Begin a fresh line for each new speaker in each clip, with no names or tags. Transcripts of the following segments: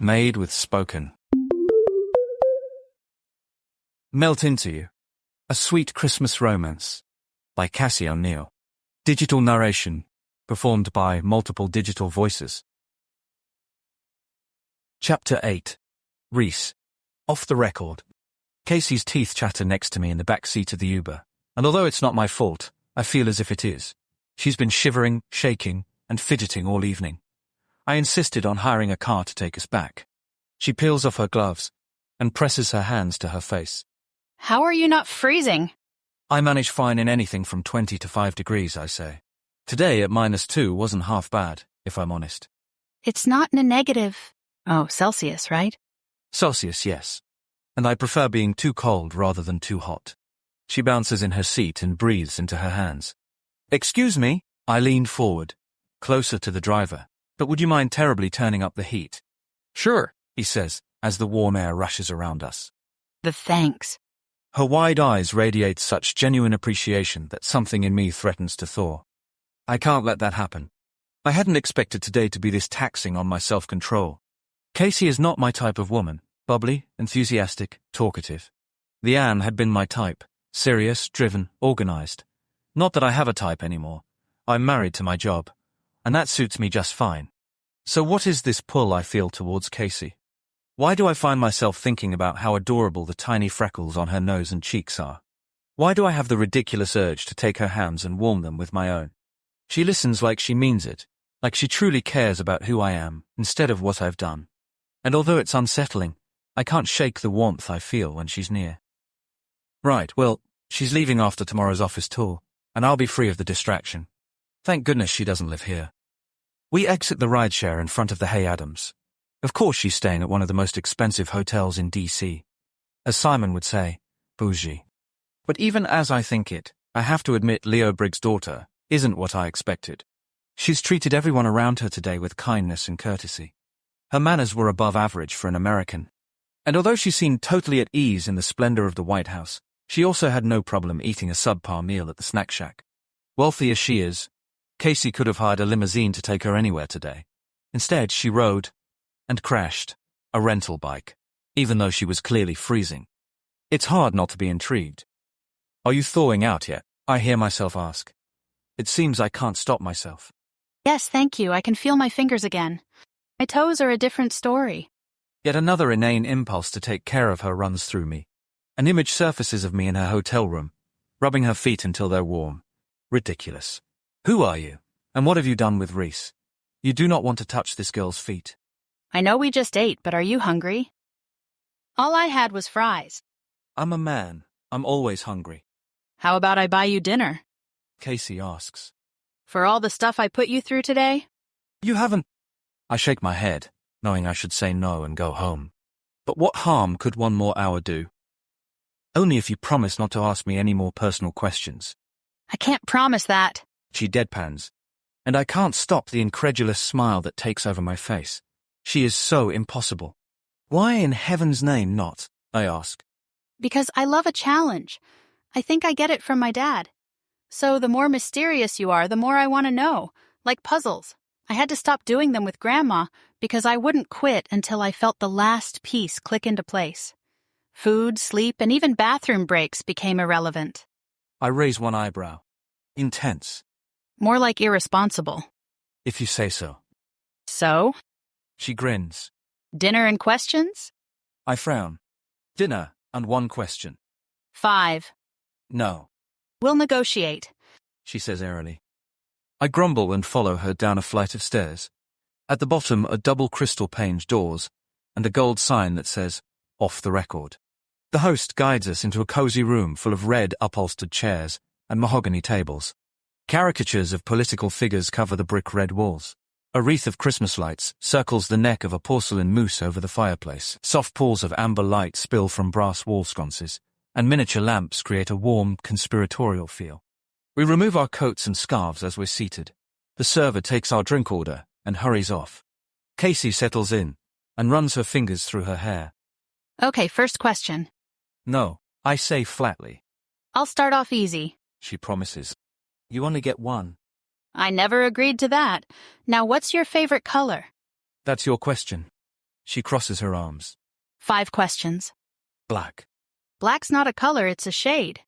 Made with spoken. Melt Into You. A Sweet Christmas Romance. By Cassie O'Neill. Digital narration. Performed by multiple digital voices. Chapter 8. Rhys. Off the record. Casey's teeth chatter next to me in the back seat of the Uber, and although it's not my fault, I feel as if it is. She's been shivering, shaking, and fidgeting all evening. I insisted on hiring a car to take us back. She peels off her gloves and presses her hands to her face.
How are you not freezing?
I manage fine in anything from 20 to 5 degrees, I say. Today at -2 wasn't half bad, if I'm honest.
It's not in a negative. Oh, Celsius, right?
Celsius, yes. And I prefer being too cold rather than too hot. She bounces in her seat and breathes into her hands. Excuse me? I lean forward, closer to the driver. But would you mind terribly turning up the heat? Sure, he says, as the warm air rushes around us.
The thanks.
Her wide eyes radiate such genuine appreciation that something in me threatens to thaw. I can't let that happen. I hadn't expected today to be this taxing on my self-control. Casey is not my type of woman, bubbly, enthusiastic, talkative. Leanne had been my type, serious, driven, organized. Not that I have a type anymore. I'm married to my job, and that suits me just fine. So what is this pull I feel towards Casey? Why do I find myself thinking about how adorable the tiny freckles on her nose and cheeks are? Why do I have the ridiculous urge to take her hands and warm them with my own? She listens like she means it, like she truly cares about who I am, instead of what I've done. And although it's unsettling, I can't shake the warmth I feel when she's near. Right, well, she's leaving after tomorrow's office tour, and I'll be free of the distraction. Thank goodness she doesn't live here. We exit the rideshare in front of the Hay Adams. Of course she's staying at one of the most expensive hotels in D.C. As Simon would say, bougie. But even as I think it, I have to admit Leo Briggs' daughter isn't what I expected. She's treated everyone around her today with kindness and courtesy. Her manners were above average for an American. And although she seemed totally at ease in the splendor of the White House, she also had no problem eating a subpar meal at the snack shack. Wealthy as she is, Casey could have hired a limousine to take her anywhere today. Instead, she rode and crashed a rental bike, even though she was clearly freezing. It's hard not to be intrigued. Are you thawing out yet? I hear myself ask. It seems I can't stop myself.
Yes, thank you. I can feel my fingers again. My toes are a different story.
Yet another inane impulse to take care of her runs through me. An image surfaces of me in her hotel room, rubbing her feet until they're warm. Ridiculous. Who are you? And what have you done with Rhys? You do not want to touch this girl's feet.
I know we just ate, but are you hungry? All I had was fries.
I'm a man. I'm always hungry.
How about I buy you dinner?
Casey asks.
For all the stuff I put you through today?
You haven't. I shake my head, knowing I should say no and go home. But what harm could one more hour do? Only if you promise not to ask me any more personal questions.
I can't promise that.
She deadpans, and I can't stop the incredulous smile that takes over my face. She is so impossible. Why in heaven's name not? I ask.
Because I love a challenge. I think I get it from my dad. So the more mysterious you are, the more I want to know. Like puzzles. I had to stop doing them with Grandma because I wouldn't quit until I felt the last piece click into place. Food, sleep, and even bathroom breaks became irrelevant.
I raise one eyebrow. Intense.
More like irresponsible.
If you say so.
So?
She grins.
Dinner and questions?
I frown. Dinner and one question.
5.
No.
We'll negotiate,
she says airily. I grumble and follow her down a flight of stairs. At the bottom are double crystal-paned doors and a gold sign that says, "Off the record." The host guides us into a cozy room full of red upholstered chairs and mahogany tables. Caricatures of political figures cover the brick-red walls. A wreath of Christmas lights circles the neck of a porcelain moose over the fireplace. Soft pools of amber light spill from brass wall sconces, and miniature lamps create a warm, conspiratorial feel. We remove our coats and scarves as we're seated. The server takes our drink order and hurries off. Casey settles in and runs her fingers through her hair.
Okay, first question.
No, I say flatly.
I'll start off easy,
she promises. You only get one.
I never agreed to that. Now what's your favorite color?
That's your question. She crosses her arms.
5 questions.
Black.
Black's not a color, it's a shade.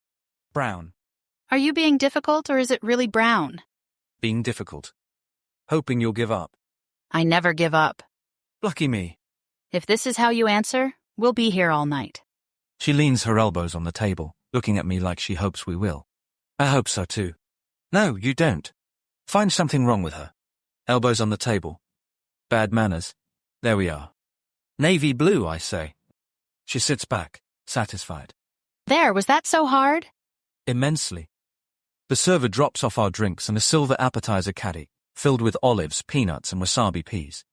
Brown.
Are you being difficult or is it really brown?
Being difficult. Hoping you'll give up.
I never give up.
Lucky me.
If this is how you answer, we'll be here all night.
She leans her elbows on the table, looking at me like she hopes we will. I hope so too. No, you don't. Find something wrong with her. Elbows on the table. Bad manners. There we are. Navy blue, I say. She sits back, satisfied.
There, was that so hard?
Immensely. The server drops off our drinks and a silver appetizer caddy, filled with olives, peanuts, and wasabi peas.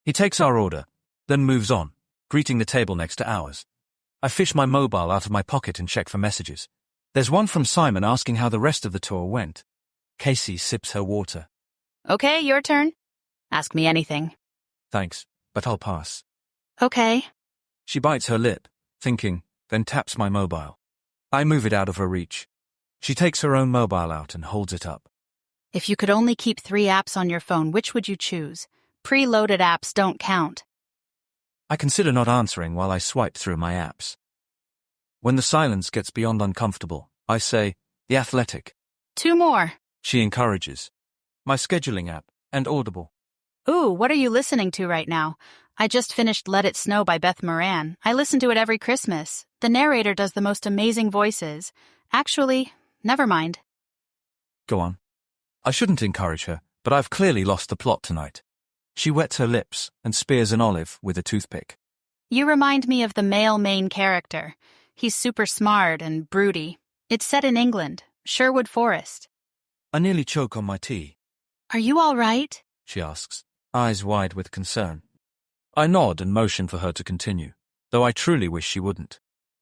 He takes our order, then moves on, greeting the table next to ours. I fish my mobile out of my pocket and check for messages. There's one from Simon asking how the rest of the tour went. Casey sips her water.
Okay, your turn. Ask me anything.
Thanks, but I'll pass.
Okay.
She bites her lip, thinking, then taps my mobile. I move it out of her reach. She takes her own mobile out and holds it up.
If you could only keep 3 apps on your phone, which would you choose? Preloaded apps don't count.
I consider not answering while I swipe through my apps. When the silence gets beyond uncomfortable, I say, The Athletic.
2 more.
She encourages. My scheduling app, and Audible.
Ooh, what are you listening to right now? I just finished Let It Snow by Beth Moran. I listen to it every Christmas. The narrator does the most amazing voices. Actually, never mind.
Go on. I shouldn't encourage her, but I've clearly lost the plot tonight. She wets her lips and spears an olive with a toothpick.
You remind me of the male main character. He's super smart and broody. It's set in England, Sherwood Forest.
I nearly choke on my tea.
Are you all right?
She asks, eyes wide with concern. I nod and motion for her to continue, though I truly wish she wouldn't.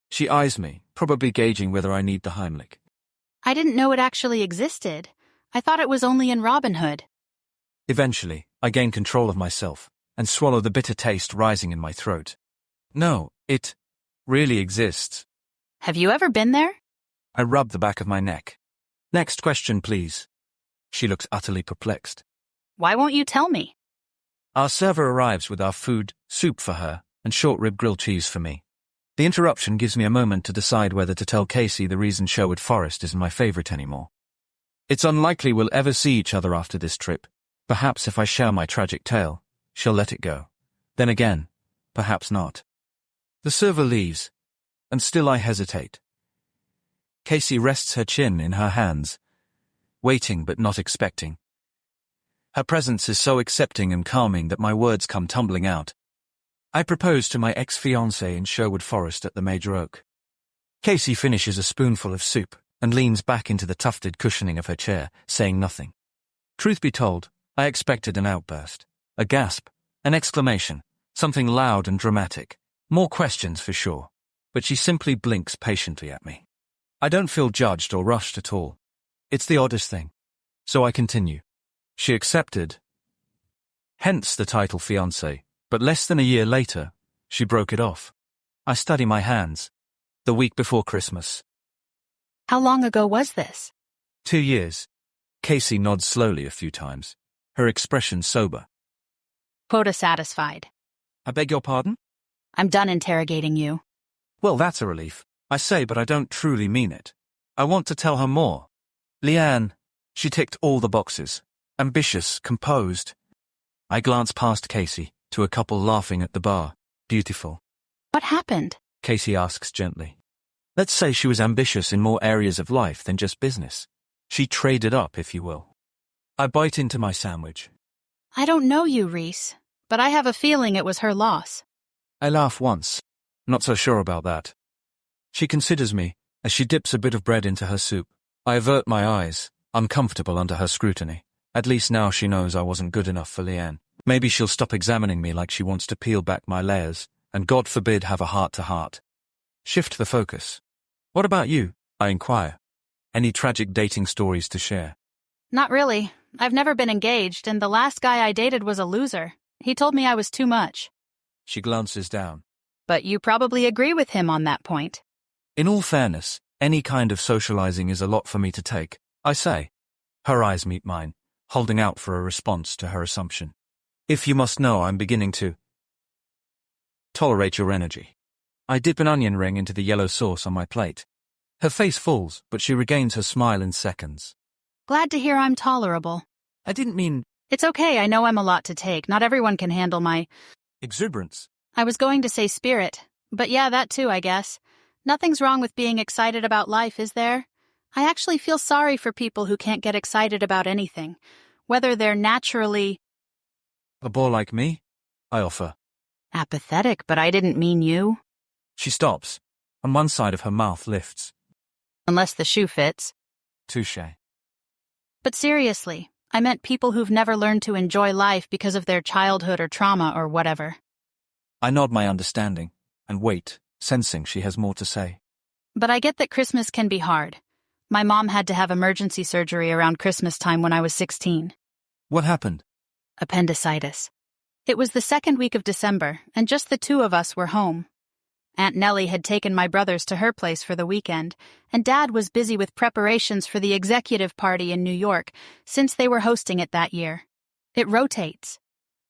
She eyes me, probably gauging whether I need the Heimlich.
I didn't know it actually existed. I thought it was only in Robin Hood.
Eventually, I gain control of myself and swallow the bitter taste rising in my throat. No, it really exists.
Have you ever been there?
I rub the back of my neck. Next question, please. She looks utterly perplexed.
Why won't you tell me?
Our server arrives with our food, soup for her, and short rib grilled cheese for me. The interruption gives me a moment to decide whether to tell Casey the reason Sherwood Forest isn't my favorite anymore. It's unlikely we'll ever see each other after this trip. Perhaps if I share my tragic tale, she'll let it go. Then again, perhaps not. The server leaves, and still I hesitate. Casey rests her chin in her hands, waiting but not expecting. Her presence is so accepting and calming that my words come tumbling out. I propose to my ex-fiancé in Sherwood Forest at the Major Oak. Casey finishes a spoonful of soup and leans back into the tufted cushioning of her chair, saying nothing. Truth be told, I expected an outburst, a gasp, an exclamation, something loud and dramatic. More questions for sure, but she simply blinks patiently at me. I don't feel judged or rushed at all. It's the oddest thing. So I continue. She accepted, hence the title fiancé, but less than a year later, she broke it off. I study my hands. The week before Christmas.
How long ago was this?
2 years. Casey nods slowly a few times, her expression sober.
Quota satisfied.
I beg your pardon?
I'm done interrogating you.
Well, that's a relief. I say, but I don't truly mean it. I want to tell her more. Leanne, she ticked all the boxes. Ambitious, composed. I glance past Casey, to a couple laughing at the bar. Beautiful.
What happened?
Casey asks gently. Let's say she was ambitious in more areas of life than just business. She traded up, if you will. I bite into my sandwich.
I don't know you, Rhys, but I have a feeling it was her loss.
I laugh once. Not so sure about that. She considers me, as she dips a bit of bread into her soup. I avert my eyes, uncomfortable under her scrutiny. At least now she knows I wasn't good enough for Leanne. Maybe she'll stop examining me like she wants to peel back my layers, and God forbid have a heart-to-heart. Shift the focus. What about you? I inquire. Any tragic dating stories to share?
Not really. I've never been engaged, and the last guy I dated was a loser. He told me I was too much.
She glances down.
But you probably agree with him on that point.
In all fairness, any kind of socializing is a lot for me to take, I say. Her eyes meet mine, holding out for a response to her assumption. If you must know, I'm beginning to tolerate your energy. I dip an onion ring into the yellow sauce on my plate. Her face falls, but she regains her smile in seconds.
Glad to hear I'm tolerable.
I didn't mean
It's okay, I know I'm a lot to take. Not everyone can handle my
exuberance.
I was going to say spirit, but yeah, that too, I guess. Nothing's wrong with being excited about life, is there? I actually feel sorry for people who can't get excited about anything, whether they're naturally
A bore like me? I offer.
apathetic, but I didn't mean you.
She stops, and one side of her mouth lifts.
Unless the shoe fits.
Touché.
But seriously, I meant people who've never learned to enjoy life because of their childhood or trauma or whatever.
I nod my understanding, and wait, sensing she has more to say.
But I get that Christmas can be hard. My mom had to have emergency surgery around Christmas time when I was 16.
What happened?
Appendicitis. It was the second week of December, and just the two of us were home. Aunt Nellie had taken my brothers to her place for the weekend, and Dad was busy with preparations for the executive party in New York, since they were hosting it that year. It rotates.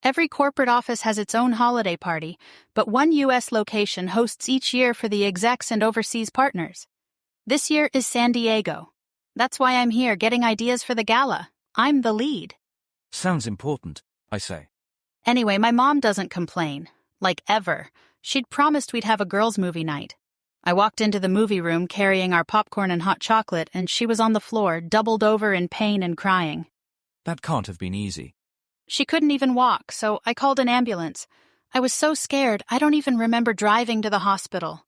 Every corporate office has its own holiday party, but one U.S. location hosts each year for the execs and overseas partners. This year is San Diego. That's why I'm here getting ideas for the gala. I'm the lead.
Sounds important, I say.
Anyway, my mom doesn't complain. Like ever. She'd promised we'd have a girls' movie night. I walked into the movie room carrying our popcorn and hot chocolate, and she was on the floor, doubled over in pain and crying.
That can't have been easy.
She couldn't even walk, so I called an ambulance. I was so scared, I don't even remember driving to the hospital.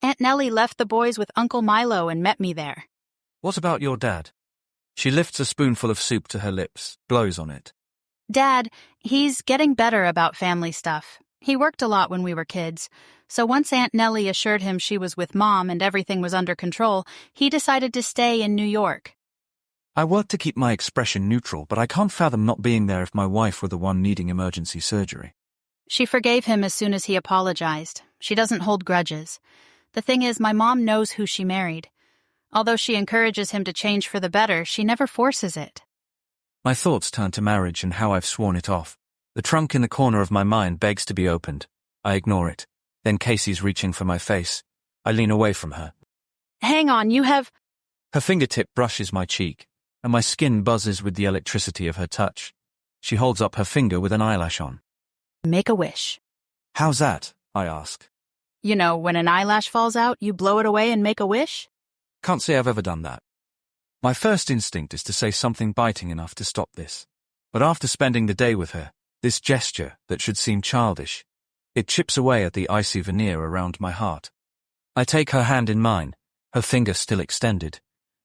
Aunt Nellie left the boys with Uncle Milo and met me there.
What about your dad? She lifts a spoonful of soup to her lips, blows on it.
Dad, he's getting better about family stuff. He worked a lot when we were kids, so once Aunt Nellie assured him she was with Mom and everything was under control, he decided to stay in New York.
I work to keep my expression neutral, but I can't fathom not being there if my wife were the one needing emergency surgery.
She forgave him as soon as he apologized. She doesn't hold grudges. The thing is, my mom knows who she married. Although she encourages him to change for the better, she never forces it.
My thoughts turn to marriage and how I've sworn it off. The trunk in the corner of my mind begs to be opened. I ignore it. Then Casey's reaching for my face. I lean away from her.
Hang on, you have...
Her fingertip brushes my cheek, and my skin buzzes with the electricity of her touch. She holds up her finger with an eyelash on.
Make a wish.
How's that? I ask.
You know, when an eyelash falls out, you blow it away and make a wish?
Can't say I've ever done that. My first instinct is to say something biting enough to stop this. But after spending the day with her, this gesture that should seem childish, it chips away at the icy veneer around my heart. I take her hand in mine, her finger still extended,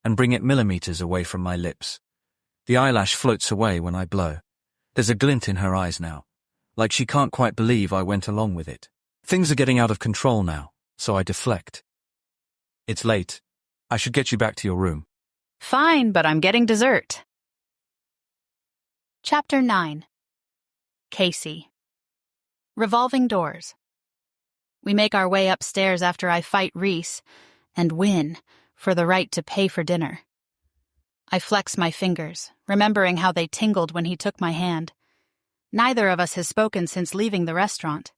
and bring it millimeters away from my lips. The eyelash floats away when I blow. There's a glint in her eyes now, like she can't quite believe I went along with it. Things are getting out of control now, so I deflect. It's late. I should get you back to your room.
Fine, but I'm getting dessert. Chapter 9. Casey. Revolving doors. We make our way upstairs after I fight Rhys, and win, for the right to pay for dinner. I flex my fingers, remembering how they tingled when he took my hand. Neither of us has spoken since leaving the restaurant.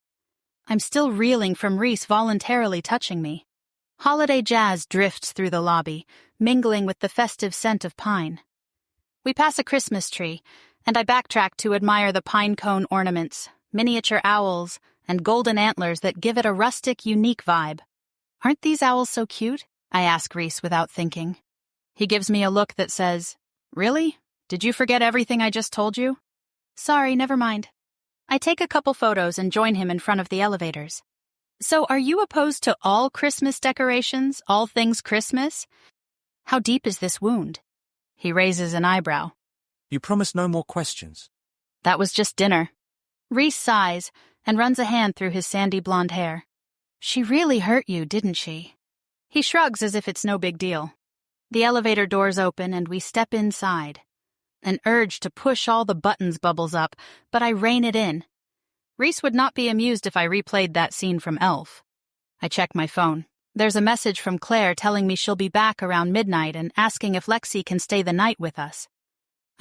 I'm still reeling from Rhys voluntarily touching me. Holiday jazz drifts through the lobby, mingling with the festive scent of pine. We pass a Christmas tree, and I backtrack to admire the pine cone ornaments, miniature owls, and golden antlers that give it a rustic, unique vibe. Aren't these owls so cute? I ask Rhys without thinking. He gives me a look that says, Really? Did you forget everything I just told you? Sorry, never mind. I take a couple photos and join him in front of the elevators. So are you opposed to all Christmas decorations, all things Christmas? How deep is this wound? He raises an eyebrow.
You promised no more questions.
That was just dinner. Rhys sighs and runs a hand through his sandy blonde hair. She really hurt you, didn't she? He shrugs as if it's no big deal. The elevator doors open and we step inside. An urge to push all the buttons bubbles up, but I rein it in. Rhys would not be amused if I replayed that scene from Elf. I check my phone. There's a message from Claire telling me she'll be back around midnight and asking if Lexi can stay the night with us.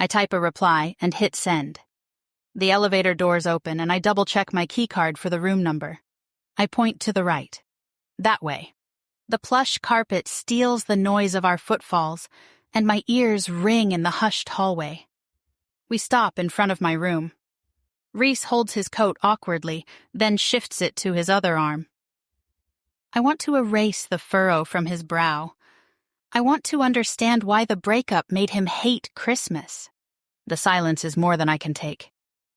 I type a reply and hit send. The elevator doors open and I double-check my keycard for the room number. I point to the right. That way. The plush carpet steals the noise of our footfalls, and my ears ring in the hushed hallway. We stop in front of my room. Rhys holds his coat awkwardly, then shifts it to his other arm. I want to erase the furrow from his brow. I want to understand why the breakup made him hate Christmas. The silence is more than I can take.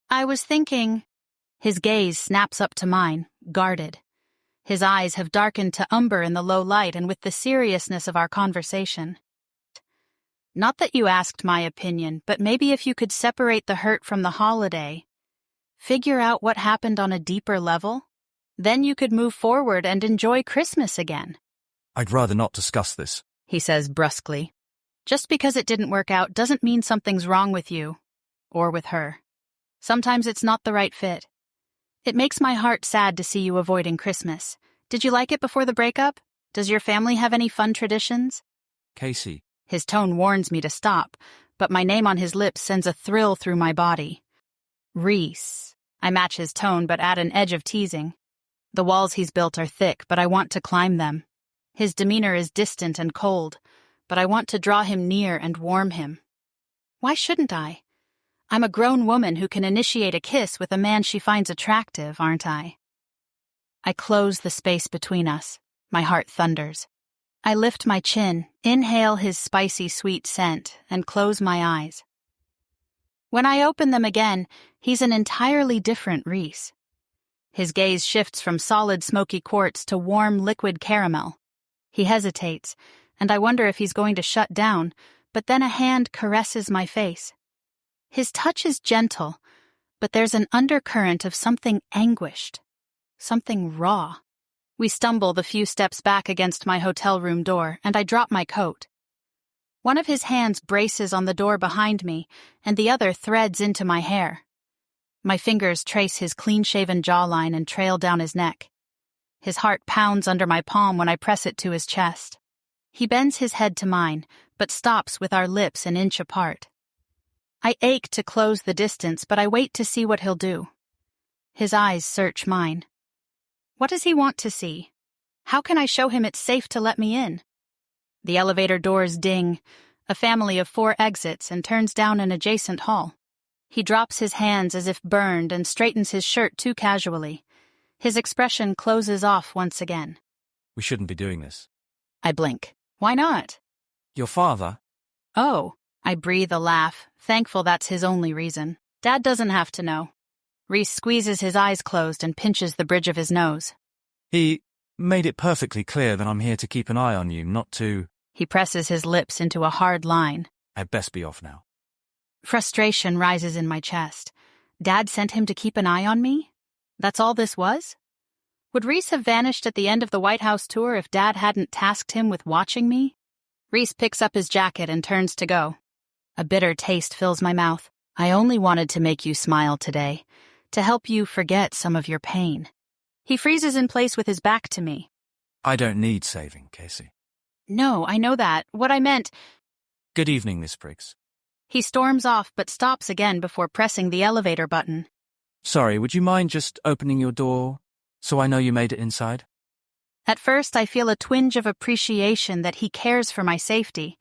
I was thinking... His gaze snaps up to mine, guarded. His eyes have darkened to umber in the low light and with the seriousness of our conversation. Not that you asked my opinion, but maybe if you could separate the hurt from the holiday, figure out what happened on a deeper level, then you could move forward and enjoy Christmas again.
I'd rather not discuss this,
He says brusquely. Just because it didn't work out doesn't mean something's wrong with you, or with her. Sometimes it's not the right fit. It makes my heart sad to see you avoiding Christmas. Did you like it before the breakup? Does your family have any fun traditions?
Casey.
His tone warns me to stop, but my name on his lips sends a thrill through my body. Rhys. I match his tone but add an edge of teasing. The walls he's built are thick, but I want to climb them. His demeanor is distant and cold, but I want to draw him near and warm him. Why shouldn't I? I'm a grown woman who can initiate a kiss with a man she finds attractive, aren't I? I close the space between us. My heart thunders. I lift my chin, inhale his spicy sweet scent, and close my eyes. When I open them again, he's an entirely different Rhys. His gaze shifts from solid smoky quartz to warm liquid caramel. He hesitates, and I wonder if he's going to shut down, but then a hand caresses my face. His touch is gentle, but there's an undercurrent of something anguished, something raw. We stumble the few steps back against my hotel room door, and I drop my coat. One of his hands braces on the door behind me, and the other threads into my hair. My fingers trace his clean-shaven jawline and trail down his neck. His heart pounds under my palm when I press it to his chest. He bends his head to mine, but stops with our lips an inch apart. I ache to close the distance, but I wait to see what he'll do. His eyes search mine. What does he want to see? How can I show him it's safe to let me in? The elevator doors ding. A family of 4 exits and turns down an adjacent hall. He drops his hands as if burned and straightens his shirt too casually. His expression closes off once again.
We shouldn't be doing this.
I blink. Why not?
Your father?
Oh. I breathe a laugh, thankful that's his only reason. Dad doesn't have to know. Rhys squeezes his eyes closed and pinches the bridge of his nose.
He made it perfectly clear that I'm here to keep an eye on you, not to...
He presses his lips into a hard line.
I'd best be off now.
Frustration rises in my chest. Dad sent him to keep an eye on me? That's all this was? Would Rhys have vanished at the end of the White House tour if Dad hadn't tasked him with watching me? Rhys picks up his jacket and turns to go. A bitter taste fills my mouth. I only wanted to make you smile today, to help you forget some of your pain. He freezes in place with his back to me.
I don't need saving, Casey.
No, I know that. What I meant...
Good evening, Miss Briggs.
He storms off but stops again before pressing the elevator button.
Sorry, would you mind just opening your door so I know you made it inside?
At first, I feel a twinge of appreciation that he cares for my safety,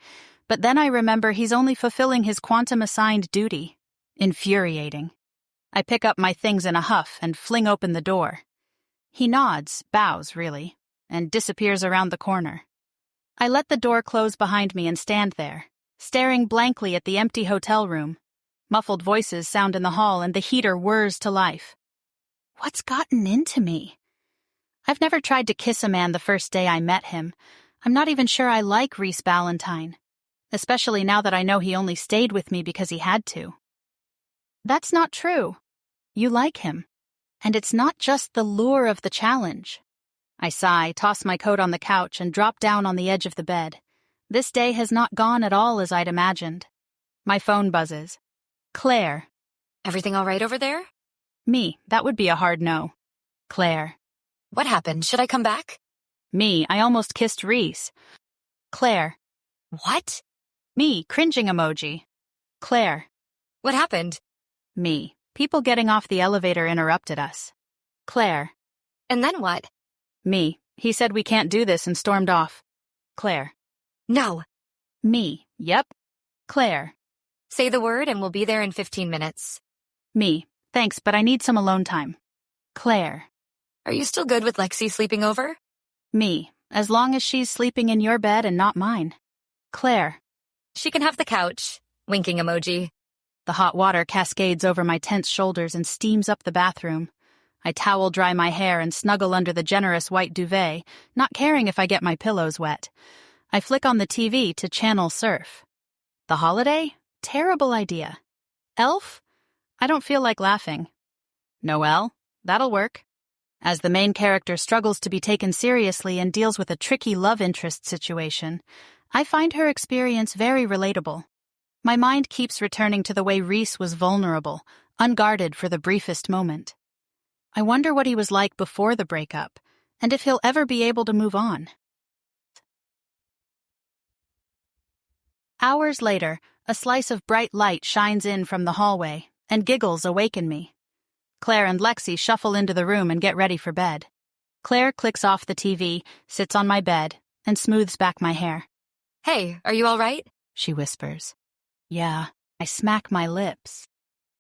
but then I remember he's only fulfilling his quantum-assigned duty. Infuriating. I pick up my things in a huff and fling open the door. He nods, bows really, and disappears around the corner. I let the door close behind me and stand there, staring blankly at the empty hotel room. Muffled voices sound in the hall and the heater whirs to life. What's gotten into me? I've never tried to kiss a man the first day I met him. I'm not even sure I like Rhys Ballantyne, especially now that I know he only stayed with me because he had to. That's not true. You like him. And it's not just the lure of the challenge. I sigh, toss my coat on the couch, and drop down on the edge of the bed. This day has not gone at all as I'd imagined. My phone buzzes. Claire.
Everything all right over there?
Me, that would be a hard no. Claire.
What happened? Should I come back?
Me, I almost kissed Rhys. Claire.
What?
Me, cringing emoji. Claire.
What happened?
Me, people getting off the elevator interrupted us. Claire.
And then what?
Me. He said we can't do this and stormed off. Claire.
No.
Me. Yep. Claire.
Say the word and we'll be there in 15 minutes.
Me. Thanks, but I need some alone time. Claire.
Are you still good with Lexi sleeping over?
Me. As long as she's sleeping in your bed and not mine. Claire.
She can have the couch. Winking emoji.
The hot water cascades over my tense shoulders and steams up the bathroom. I towel dry my hair and snuggle under the generous white duvet, not caring if I get my pillows wet. I flick on the TV to channel surf. The holiday? Terrible idea. Elf? I don't feel like laughing. Noelle? That'll work. As the main character struggles to be taken seriously and deals with a tricky love interest situation, I find her experience very relatable. My mind keeps returning to the way Rhys was vulnerable, unguarded for the briefest moment. I wonder what he was like before the breakup, and if he'll ever be able to move on. Hours later, a slice of bright light shines in from the hallway, and giggles awaken me. Claire and Lexi shuffle into the room and get ready for bed. Claire clicks off the TV, sits on my bed, and smooths back my hair.
Hey, are you all right?
She whispers. Yeah, I smack my lips.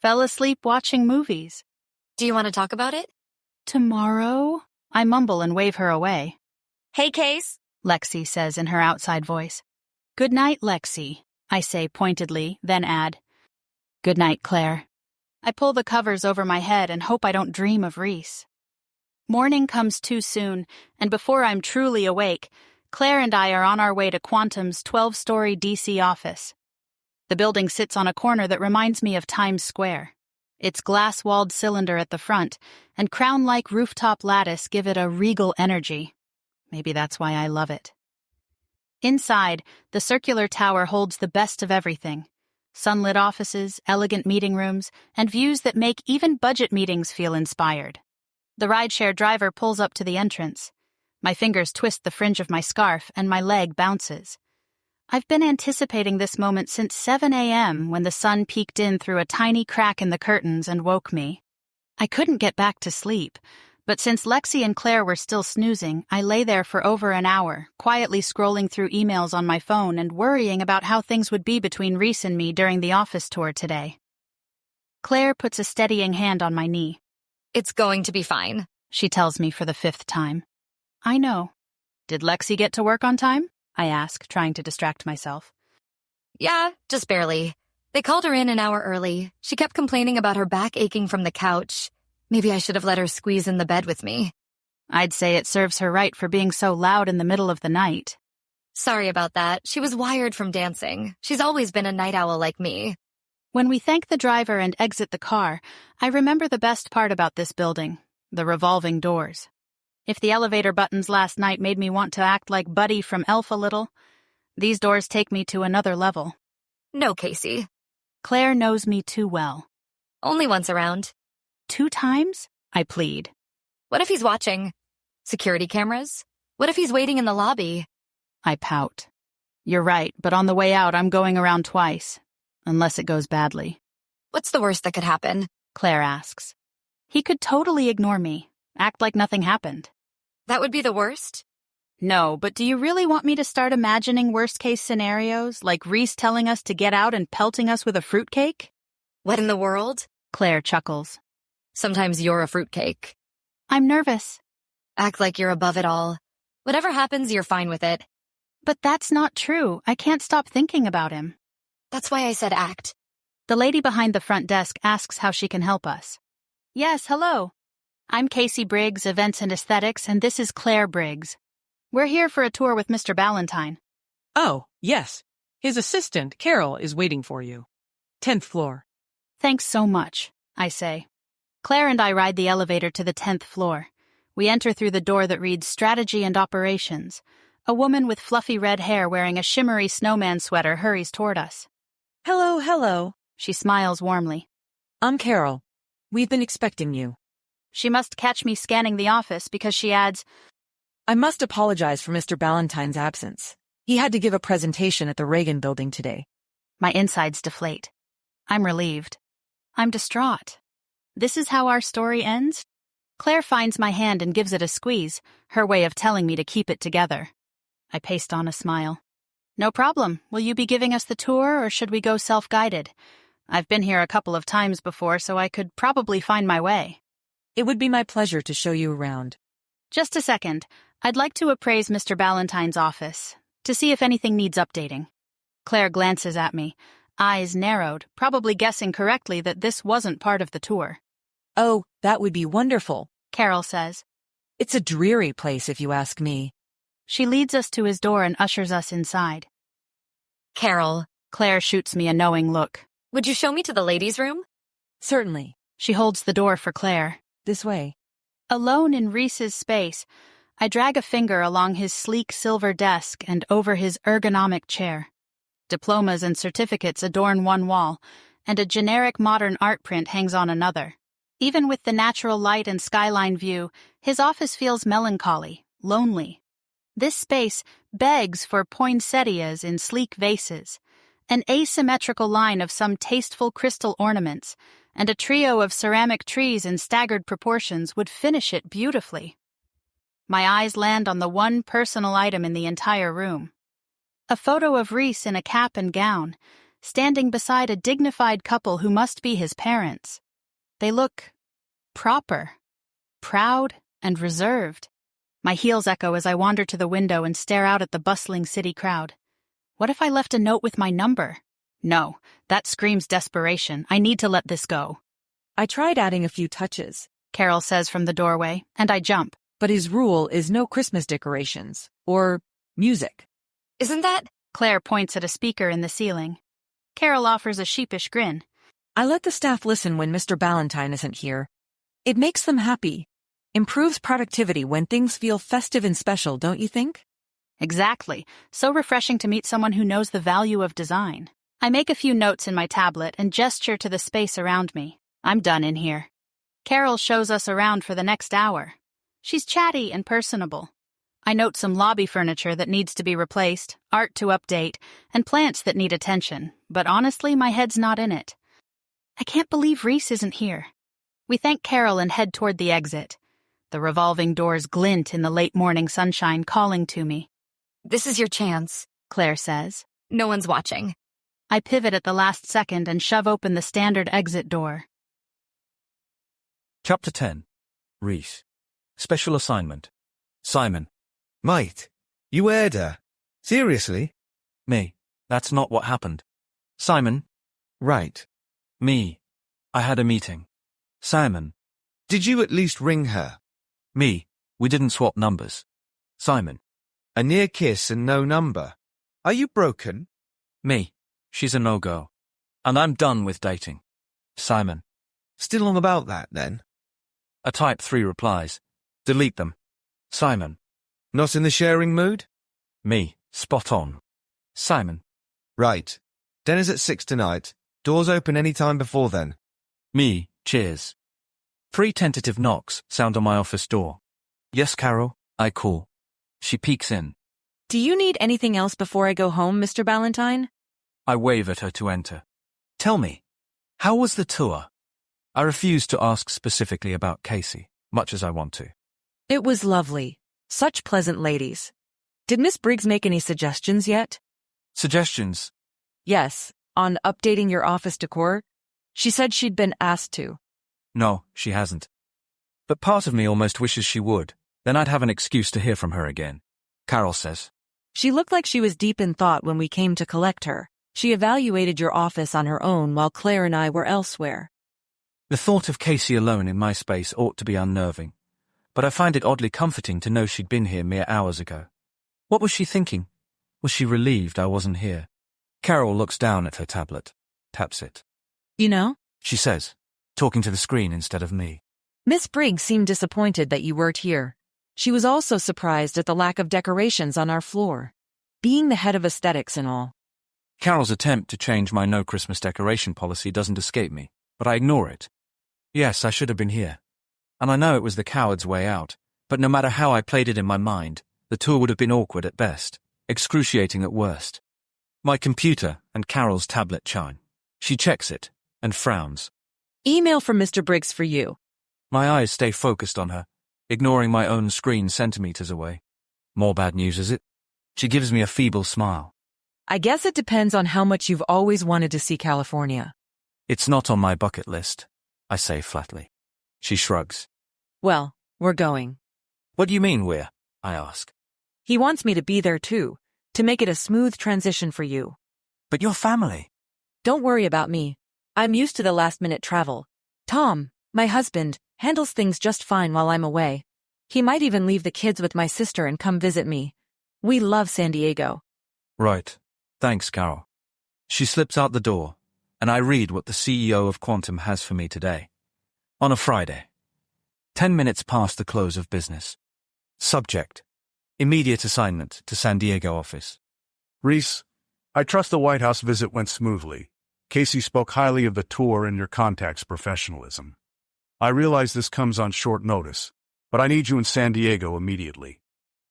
Fell asleep watching movies.
Do you want to talk about it?
Tomorrow? I mumble and wave her away.
Hey, Case.
Lexi says in her outside voice. Good night, Lexi, I say pointedly, then add. Good night, Claire. I pull the covers over my head and hope I don't dream of Rhys. Morning comes too soon, and before I'm truly awake, Claire and I are on our way to Quantum's 12-story DC office. The building sits on a corner that reminds me of Times Square. Its glass-walled cylinder at the front and crown-like rooftop lattice give it a regal energy. Maybe that's why I love it. Inside, the circular tower holds the best of everything. Sunlit offices, elegant meeting rooms, and views that make even budget meetings feel inspired. The rideshare driver pulls up to the entrance. My fingers twist the fringe of my scarf and my leg bounces. I've been anticipating this moment since 7 a.m. when the sun peeked in through a tiny crack in the curtains and woke me. I couldn't get back to sleep, but since Lexi and Claire were still snoozing, I lay there for over an hour, quietly scrolling through emails on my phone and worrying about how things would be between Rhys and me during the office tour today. Claire puts a steadying hand on my knee.
It's going to be fine,
she tells me for the 5th time. I know. Did Lexi get to work on time? I ask, trying to distract myself.
Yeah, just barely. They called her in an hour early. She kept complaining about her back aching from the couch. Maybe I should have let her squeeze in the bed with me.
I'd say it serves her right for being so loud in the middle of the night.
Sorry about that. She was wired from dancing. She's always been a night owl like me.
When we thank the driver and exit the car, I remember the best part about this building, the revolving doors. If the elevator buttons last night made me want to act like Buddy from Elf a little, these doors take me to another level.
No, Casey.
Claire knows me too well.
Only once around.
2 times? I plead.
What if he's watching? Security cameras? What if he's waiting in the lobby?
I pout. You're right, but on the way out I'm going around twice. Unless it goes badly.
What's the worst that could happen?
Claire asks. He could totally ignore me, act like nothing happened.
That would be the worst?
No, but do you really want me to start imagining worst-case scenarios, like Rhys telling us to get out and pelting us with a fruitcake?
What in the world?
Claire chuckles.
Sometimes you're a fruitcake.
I'm nervous.
Act like you're above it all. Whatever happens, you're fine with it.
But that's not true. I can't stop thinking about him.
That's why I said act.
The lady behind the front desk asks how she can help us. Yes, hello. I'm Kacey Briggs, Events and Aesthetics, and this is Claire Briggs. We're here for a tour with Mr. Ballantyne.
Oh, yes. His assistant, Carol, is waiting for you. 10th floor.
Thanks so much, I say. Claire and I ride the elevator to the 10th floor. We enter through the door that reads Strategy and Operations. A woman with fluffy red hair wearing a shimmery snowman sweater hurries toward us.
Hello.
She smiles warmly.
I'm Carol. We've been expecting you.
She must catch me scanning the office because she adds,
I must apologize for Mr. Ballantyne's absence. He had to give a presentation at the Reagan building today.
My insides deflate. I'm relieved. I'm distraught. This is how our story ends? Claire finds my hand and gives it a squeeze, her way of telling me to keep it together. I paste on a smile. No problem. Will you be giving us the tour, or should we go self-guided? I've been here a couple of times before, so I could probably find my way.
It would be my pleasure to show you around.
Just a second. I'd like to appraise Mr. Ballantyne's office, to see if anything needs updating. Claire glances at me, eyes narrowed, probably guessing correctly that this wasn't part of the tour.
Oh, that would be wonderful,
Carol says.
It's a dreary place if you ask me.
She leads us to his door and ushers us inside.
Carol,
Claire shoots me a knowing look.
would you show me to the ladies' room?
Certainly.
She holds the door for Claire.
This way.
Alone in Rhys's space, I drag a finger along his sleek silver desk and over his ergonomic chair. Diplomas and certificates adorn one wall, and a generic modern art print hangs on another. Even with the natural light and skyline view, his office feels melancholy, lonely. This space begs for poinsettias in sleek vases, an asymmetrical line of some tasteful crystal ornaments, and a trio of ceramic trees in staggered proportions would finish it beautifully. My eyes land on the one personal item in the entire room. A photo of Rhys in a cap and gown, standing beside a dignified couple who must be his parents. They look proper, proud, and reserved. My heels echo as I wander to the window and stare out at the bustling city crowd. What if I left a note with my number? No, that screams desperation. I need to let this go.
I tried adding a few touches,
Carol says from the doorway, and I jump.
but his rule is no Christmas decorations or music.
Isn't that?
Claire points at a speaker in the ceiling. Carol offers a sheepish grin.
I let the staff listen when Mr. Ballantyne isn't here. It makes them happy. Improves productivity when things feel festive and special, don't you think?
Exactly. So refreshing to meet someone who knows the value of design. I make a few notes in my tablet and gesture to the space around me. I'm done in here. Carol shows us around for the next hour. She's chatty and personable. I note some lobby furniture that needs to be replaced, art to update, and plants that need attention, but honestly, my head's not in it. I can't believe Rhys isn't here. We thank Carol and head toward the exit. The revolving doors glint in the late morning sunshine, calling to me.
This is your chance,
Claire says.
No one's watching.
I pivot at the last second and shove open the standard exit door.
Chapter 10. Rhys. Special assignment. Simon.
Mate, you heard her? Seriously?
Me. That's not what happened. Simon.
Right.
Me. I had a meeting. Simon.
Did you at least ring her?
Me. We didn't swap numbers. Simon.
A near kiss and no number. Are you broken?
Me. She's a no-go. And I'm done with dating. Simon.
Still on about that, then?
A type 3 replies. Delete them. Simon.
Not in the sharing mood?
Me. Spot on. Simon.
Right. Dinner's at 6 tonight. Doors open any time before then.
Me. Cheers. 3 tentative knocks sound on my office door. Yes, Carol, I call. She peeks in.
Do you need anything else before I go home, Mr. Ballantyne?
I wave at her to enter. Tell me, how was the tour? I refuse to ask specifically about Casey, much as I want to.
It was lovely. Such pleasant ladies. Did Miss Briggs make any suggestions yet?
Suggestions?
Yes, on updating your office decor. She said she'd been asked to.
No, she hasn't. But part of me almost wishes she would. Then I'd have an excuse to hear from her again. Carol says.
She looked like she was deep in thought when we came to collect her. She evaluated your office on her own while Claire and I were elsewhere.
The thought of Casey alone in my space ought to be unnerving, but I find it oddly comforting to know she'd been here mere hours ago. What was she thinking? Was she relieved I wasn't here? Carol looks down at her tablet, taps it.
You know,
She says, talking to the screen instead of me.
Miss Briggs seemed disappointed that you weren't here. She was also surprised at the lack of decorations on our floor. Being the head of aesthetics and all.
Carol's attempt to change my no Christmas decoration policy doesn't escape me, but I ignore it. Yes, I should have been here. And I know it was the coward's way out, but no matter how I played it in my mind, the tour would have been awkward at best, excruciating at worst. My computer and Carol's tablet chime. She checks it and frowns.
Email from Mr. Briggs for you.
My eyes stay focused on her, ignoring my own screen centimeters away. More bad news, is it? She gives me a feeble smile.
I guess it depends on how much you've always wanted to see California.
It's not on my bucket list, I say flatly. She shrugs.
Well, we're going.
What do you mean we're? I ask.
He wants me to be there too, to make it a smooth transition for you.
But your family.
Don't worry about me. I'm used to the last-minute travel. Tom, my husband, handles things just fine while I'm away. He might even leave the kids with my sister and come visit me. We love San Diego.
Right. Thanks, Carol. She slips out the door, and I read what the CEO of Quantum has for me today. On a Friday. 10 minutes past the close of business. Subject: immediate assignment to San Diego office.
Rhys, I trust the White House visit went smoothly. Casey spoke highly of the tour and your contact's professionalism. I realize this comes on short notice, but I need you in San Diego immediately.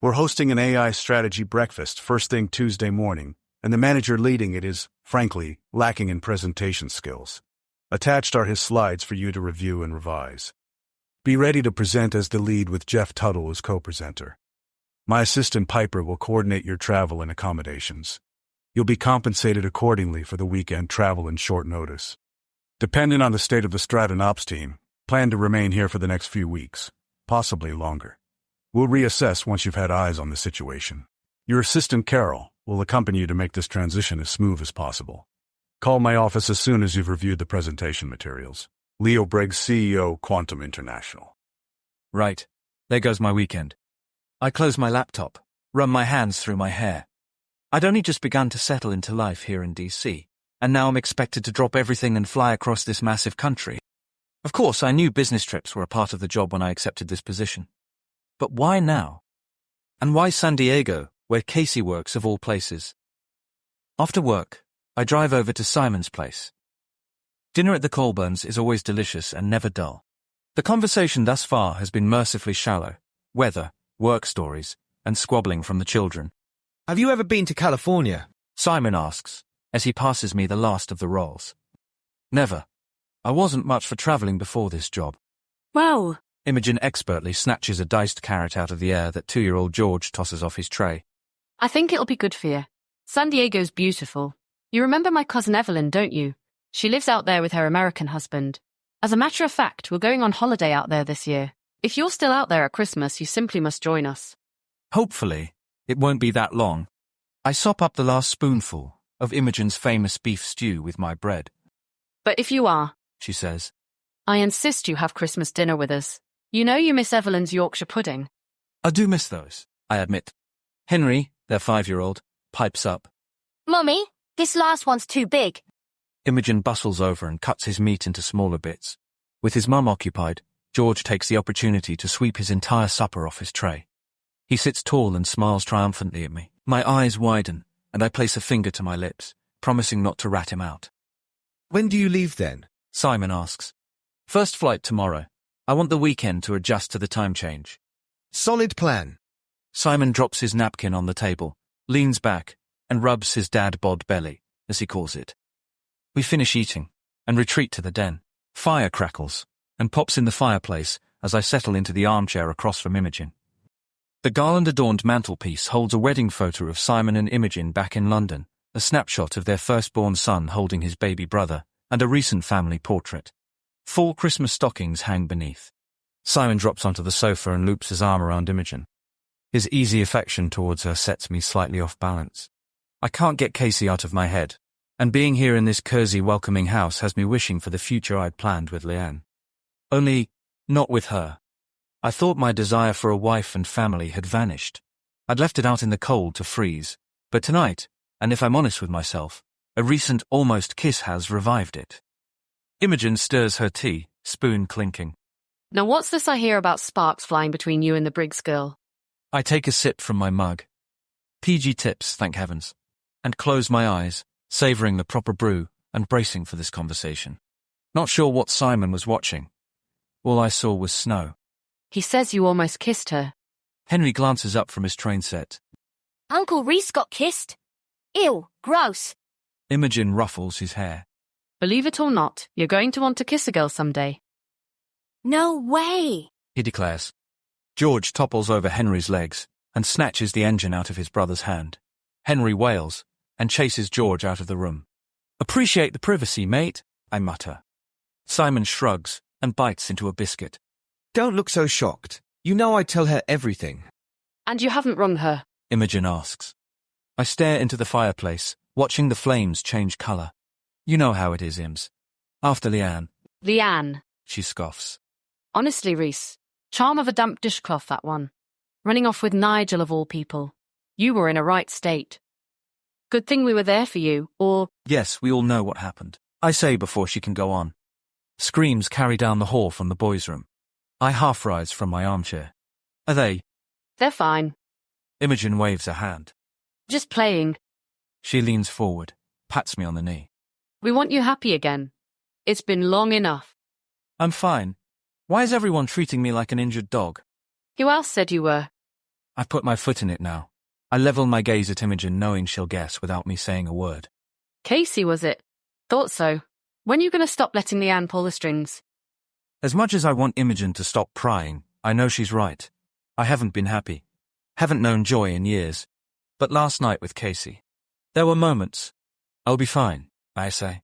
We're hosting an AI strategy breakfast first thing Tuesday morning, and the manager leading it is, frankly, lacking in presentation skills. Attached are his slides for you to review and revise. Be ready to present as the lead with Jeff Tuttle as co-presenter. My assistant Piper will coordinate your travel and accommodations. You'll be compensated accordingly for the weekend travel and short notice. Depending on the state of the Stratton Ops team, plan to remain here for the next few weeks, possibly longer. We'll reassess once you've had eyes on the situation. Your assistant Carol will accompany you to make this transition as smooth as possible. Call my office as soon as you've reviewed the presentation materials. Leo Briggs, CEO, Quantum International.
Right. There goes my weekend. I close my laptop, run my hands through my hair. I'd only just begun to settle into life here in DC, and now I'm expected to drop everything and fly across this massive country. Of course, I knew business trips were a part of the job when I accepted this position. But why now? And why San Diego, where Casey works of all places? After work, I drive over to Simon's place. Dinner at the Colburns is always delicious and never dull. The conversation thus far has been mercifully shallow: weather, work stories, and squabbling from the children.
Have you ever been to California?
Simon asks, as he passes me the last of the rolls. Never. I wasn't much for traveling before this job.
Wow.
Imogen expertly snatches a diced carrot out of the air that 2-year-old George tosses off his tray.
I think it'll be good for you. San Diego's beautiful. You remember my cousin Evelyn, don't you? She lives out there with her American husband. As a matter of fact, we're going on holiday out there this year. If you're still out there at Christmas, you simply must join us.
Hopefully, it won't be that long. I sop up the last spoonful of Imogen's famous beef stew with my bread.
But if you are,
She says,
I insist you have Christmas dinner with us. You know you miss Evelyn's Yorkshire pudding.
I do miss those, I admit. Henry, their 5-year-old, pipes up.
Mummy, this last one's too big.
Imogen bustles over and cuts his meat into smaller bits. With his mum occupied, George takes the opportunity to sweep his entire supper off his tray. He sits tall and smiles triumphantly at me. My eyes widen, and I place a finger to my lips, promising not to rat him out.
When do you leave then?
Simon asks. First flight tomorrow. I want the weekend to adjust to the time change.
Solid plan.
Simon drops his napkin on the table, leans back, and rubs his dad bod belly, as he calls it. We finish eating, and retreat to the den. Fire crackles, and pops in the fireplace as I settle into the armchair across from Imogen. The garland-adorned mantelpiece holds a wedding photo of Simon and Imogen back in London, a snapshot of their firstborn son holding his baby brother, and a recent family portrait. 4 Christmas stockings hang beneath. Simon drops onto the sofa and loops his arm around Imogen. His easy affection towards her sets me slightly off balance. I can't get Casey out of my head, and being here in this cozy, welcoming house has me wishing for the future I'd planned with Leanne. Only, not with her. I thought my desire for a wife and family had vanished. I'd left it out in the cold to freeze, but tonight, and if I'm honest with myself, a recent almost kiss has revived it. Imogen stirs her tea, spoon clinking.
Now what's this I hear about sparks flying between you and the Briggs girl?
I take a sip from my mug. PG tips, thank heavens, and close my eyes, savouring the proper brew and bracing for this conversation. Not sure what Simon was watching. All I saw was snow.
He says you almost kissed her.
Henry glances up from his train set.
Uncle Rhys got kissed. Ew, gross.
Imogen ruffles his hair.
Believe it or not, you're going to want to kiss a girl someday.
No way!
he declares. George topples over Henry's legs and snatches the engine out of his brother's hand. Henry wails and chases George out of the room. Appreciate the privacy, mate, I mutter. Simon shrugs and bites into a biscuit.
Don't look so shocked. You know I tell her everything.
And you haven't wrung her?
Imogen asks. I stare into the fireplace, watching the flames change colour. You know how it is, Ims. After Leanne.
Leanne,
She scoffs.
honestly, Rhys, charm of a damp dishcloth, that one. Running off with Nigel of all people. You were in a right state. Good thing we were there for you, or...
Yes, we all know what happened, I say before she can go on. Screams carry down the hall from the boys' room. I half-rise from my armchair. Are they?
They're fine.
Imogen waves a hand.
Just playing.
She leans forward, pats me on the knee.
We want you happy again. It's been long enough.
I'm fine. Why is everyone treating me like an injured dog?
Who else said you were?
I put my foot in it now. I level my gaze at Imogen, knowing she'll guess without me saying a word.
Casey, was it? Thought so. When are you going to stop letting Leanne pull the strings?
As much as I want Imogen to stop prying, I know she's right. I haven't been happy. Haven't known joy in years. But last night with Casey, there were moments. I'll be fine, I say.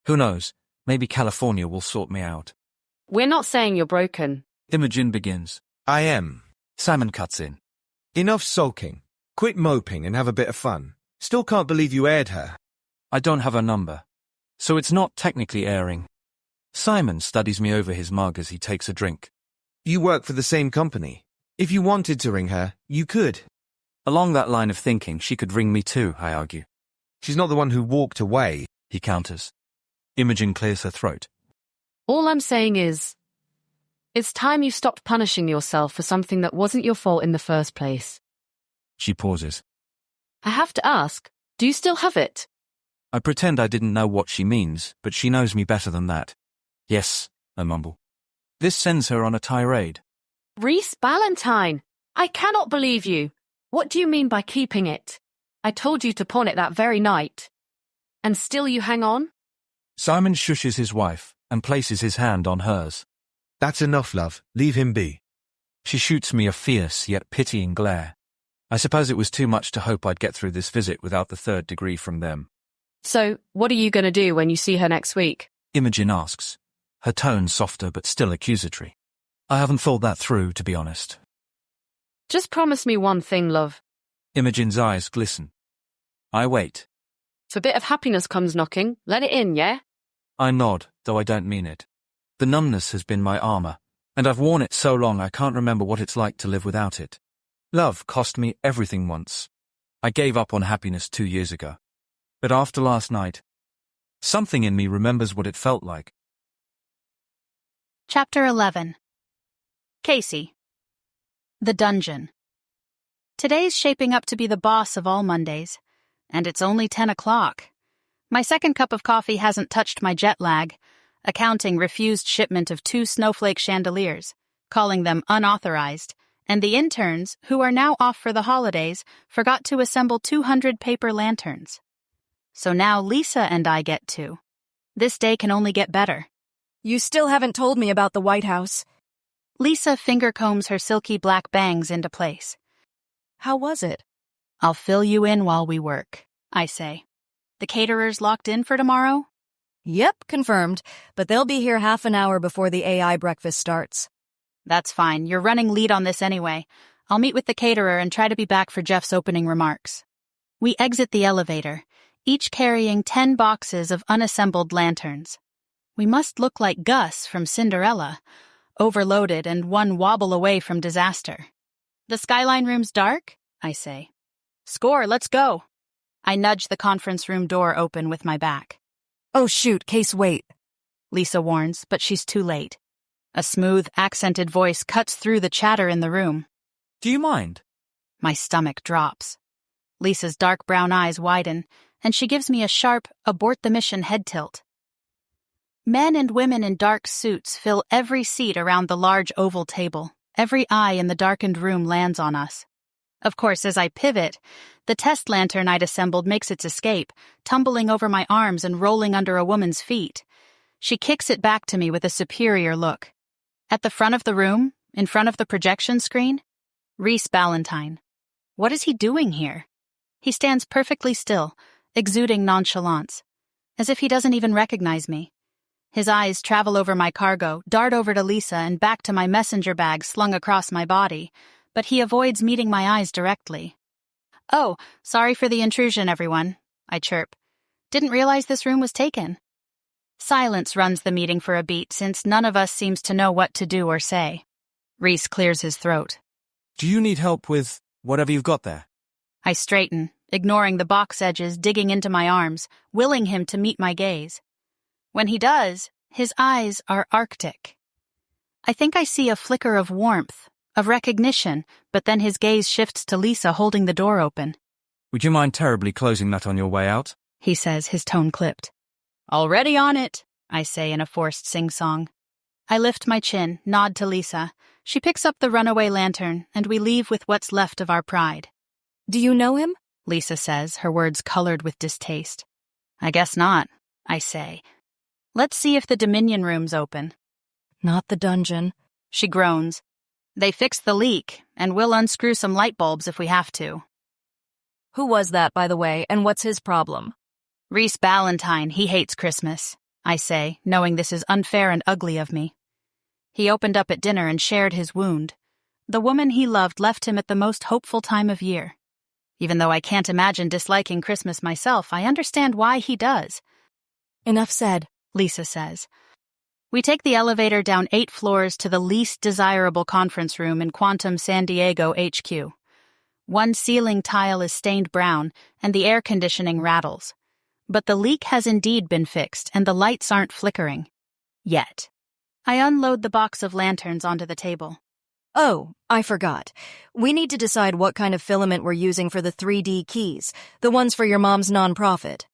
Who knows, maybe California will sort me out.
We're not saying you're broken.
Imogen begins.
I am.
Simon cuts in.
Enough sulking. Quit moping and have a bit of fun. Still can't believe you aired her.
I don't have her number, so it's not technically airing. Simon studies me over his mug as he takes a drink.
You work for the same company. If you wanted to ring her, you could.
Along that line of thinking, she could ring me too, I argue.
She's not the one who walked away,
He counters. Imogen clears her throat.
All I'm saying is, it's time you stopped punishing yourself for something that wasn't your fault in the first place.
She pauses.
I have to ask, do you still have it?
I pretend I didn't know what she means, but she knows me better than that. Yes, I mumble. This sends her on a tirade.
Rhys Ballantyne, I cannot believe you. What do you mean by keeping it? I told you to pawn it that very night. And still you hang on?
Simon shushes his wife and places his hand on hers.
That's enough, love. Leave him be.
She shoots me a fierce yet pitying glare. I suppose it was too much to hope I'd get through this visit without the third degree from them.
So, what are you going to do when you see her next week?
Imogen asks, her tone softer but still accusatory. I haven't thought that through, to be honest.
Just promise me one thing, love.
Imogen's eyes glisten. I wait.
If a bit of happiness comes knocking, let it in, yeah?
I nod, though I don't mean it. The numbness has been my armor, and I've worn it so long I can't remember what it's like to live without it. Love cost me everything once. I gave up on happiness 2 years ago. But after last night, something in me remembers what it felt like.
Chapter 11. Casey. The Dungeon. Today's shaping up to be the boss of all Mondays, and it's only 10 o'clock. My second cup of coffee hasn't touched my jet lag. Accounting refused shipment of 2 snowflake chandeliers, calling them unauthorized, and the interns, who are now off for the holidays, forgot to assemble 200 paper lanterns. So now Lisa and I get to. This day can only get better.
You still haven't told me about the White House.
Lisa finger-combs her silky black bangs into place.
How was it?
I'll fill you in while we work, I say. The caterers locked in for tomorrow?
Yep, confirmed, but they'll be here half an hour before the AI breakfast starts.
That's fine. You're running lead on this anyway. I'll meet with the caterer and try to be back for Jeff's opening remarks. We exit the elevator, each carrying 10 boxes of unassembled lanterns. We must look like Gus from Cinderella, overloaded and one wobble away from disaster. The Skyline room's dark? I say. Score, let's go. I nudge the conference room door open with my back.
Oh shoot, Case, wait.
Lisa warns, but she's too late. A smooth, accented voice cuts through the chatter in the room.
Do you mind?
My stomach drops. Lisa's dark brown eyes widen, and she gives me a sharp, abort-the-mission head tilt. Men and women in dark suits fill every seat around the large oval table. Every eye in the darkened room lands on us. Of course, as I pivot, the test lantern I'd assembled makes its escape, tumbling over my arms and rolling under a woman's feet. She kicks it back to me with a superior look. At the front of the room, in front of the projection screen? Rhys Ballantyne. What is he doing here? He stands perfectly still, exuding nonchalance, as if he doesn't even recognize me. His eyes travel over my cargo, dart over to Lisa and back to my messenger bag slung across my body, but he avoids meeting my eyes directly. "Oh, sorry for the intrusion, everyone," I chirp. "Didn't realize this room was taken." Silence runs the meeting for a beat since none of us seems to know what to do or say. Rhys clears his throat.
Do you need help with whatever you've got there?
I straighten, ignoring the box edges digging into my arms, willing him to meet my gaze. When he does, his eyes are arctic. I think I see a flicker of warmth, of recognition, but then his gaze shifts to Lisa holding the door open.
Would you mind terribly closing that on your way out?
He says, his tone clipped. "Already on it," I say in a forced sing-song. I lift my chin, nod to Lisa. She picks up the runaway lantern, and we leave with what's left of our pride.
Do you know him?
Lisa says, her words colored with distaste. "I guess not," I say. "Let's see if the Dominion room's open."
Not the dungeon.
She groans. "They fixed the leak, and we'll unscrew some light bulbs if we have to."
Who was that, by the way, and what's his problem?
"Rhys Ballantyne, he hates Christmas," I say, knowing this is unfair and ugly of me. He opened up at dinner and shared his wound. The woman he loved left him at the most hopeful time of year. Even though I can't imagine disliking Christmas myself, I understand why he does.
Enough said,
Lisa says. We take the elevator down 8 floors to the least desirable conference room in Quantum San Diego HQ. One ceiling tile is stained brown, and the air conditioning rattles. But the leak has indeed been fixed, and the lights aren't flickering. Yet. I unload the box of lanterns onto the table.
Oh, I forgot. We need to decide what kind of filament we're using for the 3D keys, the ones for your mom's nonprofit.